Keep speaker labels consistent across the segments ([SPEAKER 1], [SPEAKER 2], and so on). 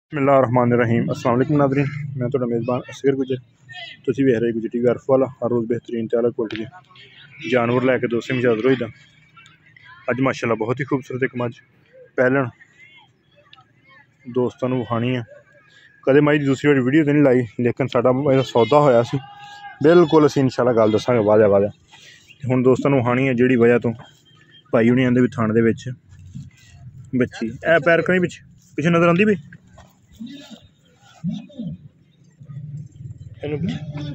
[SPEAKER 1] बिस्मिल्लाहिर्रहमानिर्रहीम। अस्सलाम वालेकुम नाज़रीन, मैं तो मेज़बान असगर गुजर। तुसीं वेख रहे गुजर टीवी अर्फ वाला। हर रोज़ बेहतरीन ते आला क्वालिटी के जानवर लैके दोस्तें में हाज़र होई दा। अज माशाअल्लाह बहुत ही खूबसूरत एक मझ पैलन दोस्तों को विखानी है। कदे मझ दूसरी बार वीडियो तो नहीं लाई, लेकिन साडा सौदा होया सी, बिल्कुल असीं इंशाअल्लाह गल दसांगे वादे वादे। हुण दोस्तों को विखानी है जिहड़ी वजह तो भाई हुणी आंदे भी थाने दे विच बच्ची ए पैर कहीं पिछे नज़र आंदी भी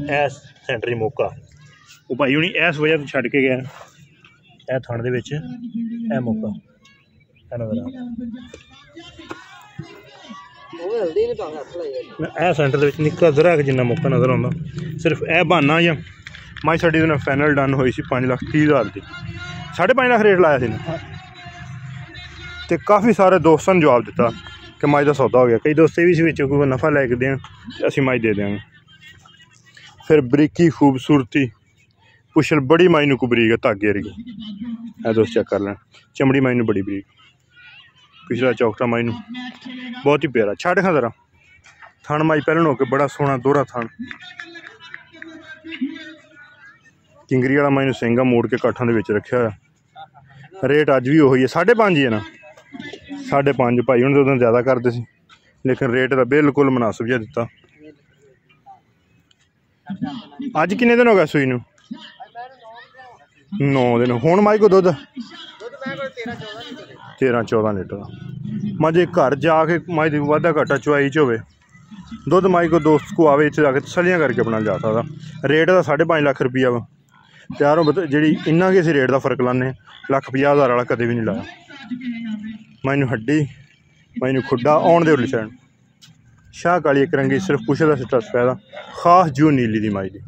[SPEAKER 1] इस सेंटर मौका वो भाई हुणी इस वजह तो छड्ड के गए ए थाने दे विच ए मौका नज़र आ सेंटर दे विच निक्का जरा जिन्ना मौका नज़र आंदा। सिर्फ ए बहाना या मझ साडी फाइनल डन हुई सी 5,30,000 की, 5.5 लाख रेट लाया सी ते काफ़ी सारे दोस्तों ने जवाब दिता कि मझ का सौदा हो गया। कई दोस्त भी कोई नफ़ा लैके दें असी मझ दे देंगे। फिर बरीकी खूबसूरती पुछल बड़ी मझ नूं बरीक है धागे वर्गी, है दोस्त चेक कर लें। चमड़ी मझ नूं बड़ी बरीक, पिछला चौकटा मझ नूं बहुत ही प्यारा। छड़ खा जरा थन मझ पैलन होके बड़ा सोहना दोहरा थन। किंगरी वाला मझ नूं सिंगा मोड़ के काठां दे विच रखिया होया। रेट अज भी उही है 5.5 ही है ना, 5.5 भाई हुण तो ज़्यादा करते सी, लेकिन रेट का बिल्कुल मुनासिब जिहा दिता। अज किन्ने दिन हो गए सूई नूं? 9 दिन। हुण मझ को दुध 13-14 लीटर का मझ घर जाके मझ वाधा घाटा चुआई च होवे दुध मझ को दोस्त को आवे इत्थे जाके तसलियां करके अपना जा सकदा। रेट का 5.5 लाख रुपया वा त्यारों जी इन्ना कि रेट का फर्क लाने 1,50,000 वाला कदे भी नहीं लाया। मैनू हड्डी मैनू खुड्डा आउण दे उरली साइड शाह काली एक रंगी सिर्फ पुछे का सिट्टा सफेदा खास जू नीली दी माई दी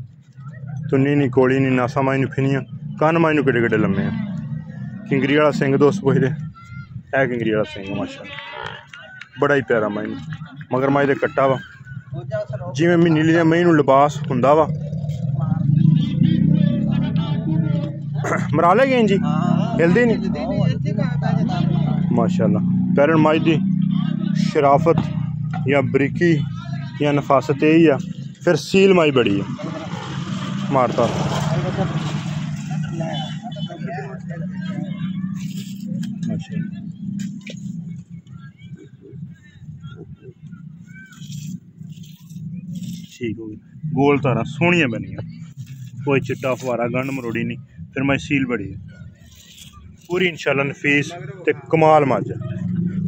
[SPEAKER 1] तुन्नी नी कोली नी नासा माई नूं फिनियां कन माई नूं किड्डे किड्डे लम्मे। किंगरी वाला सिंह दोस्त पुछदे है किंगरी वाला सिंह माशाअल्लाह बड़ा ही प्यारा माई नूं मगर माई दे कट्टा वा जिवें नीली दी मई नूं लिबास हुंदा वा। मराले गए जी हिलदी नहीं माशाअल्लाह। पैरन मझ दी शराफत या बरीकी या नफासत यही है। फिर सील मझ बड़ी है मारता ठीक हो गई। गोल तारा सोहनियां बनिया, कोई चिट्टा फवारा गंढ मरोड़ी नहीं। फिर मझ सील बड़ी है पूरी इंशाल्लाह नफीस ते कमाल मझ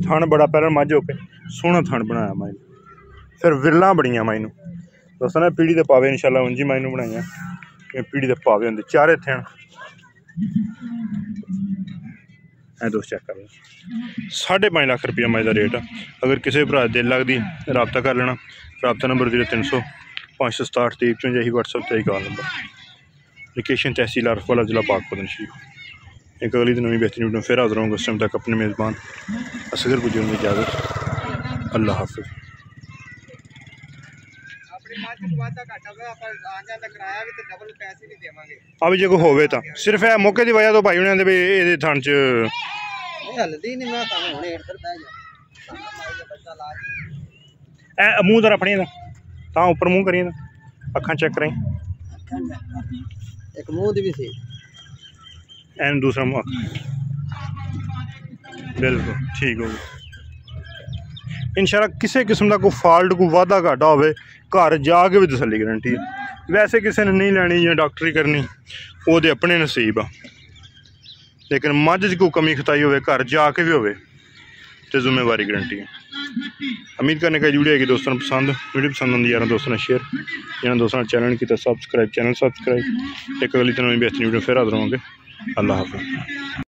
[SPEAKER 1] थन बड़ा पैरन मझ होके सोहना थन बनाया मझ। फिर विरलां बड़ियां मझ नूं दोस्तों ने पीढ़ी दे पावे इंशाल्लाह उंजी मझ नूं बनाइयां पीढ़ी दे पावे होंदे चारे थन है दोस्त चेक कर लो। 5.5 लाख रुपया मझ का रेट। अगर किसी भरा दिल लगती रबता कर लेना। रबता नंबर 0300 567 23 यही व्हाट्सएप पर कॉल नंबर। लोकेशन तहसील अर्फ वाला जिला पाकपतन शरीफ। एक अगली दिन नवी बेहतरीन वीडियो फिर हाजिर होंगे। उस टाइम तक अपने मेज़बान असगर गुजर की इजाज़त। अल्लाह हाफिज़। अब जो कोई होवे तो सिर्फ है मौके की वजह तो भाई उन्हें भी ये थन च मूँह तर अपनी ता उपर मूँह करिए अखा चेक करें एक मुंह दी भी सी एंड दूसरा मुँह बिल्कुल ठीक हो गया। इंशाल्लाह किसी किस्म का कोई फॉल्ट कोई वाधा घाटा होवे घर जाके भी तसल्ली गारंटी है। वैसे किसी ने नहीं लैनी या डॉक्टरी करनी वो तो अपने नसीब आ, लेकिन मझ च कोई कमी खताई होवे घर जाके भी होवे तो जिम्मेवारी गारंटी है। उम्मीद करने का वीडियो है कि दोस्तों को पसंद वीडियो पसंद आती यार दोस्तों ने शेयर जिन्होंने दोस्तों ने चैनल किया सब्सक्राइब चैनल सब्सक्राइब। एक अगली दिन बेहतरीन वीडियो फिर हाजिर होंगे। अल्लाह हाफ़िज़।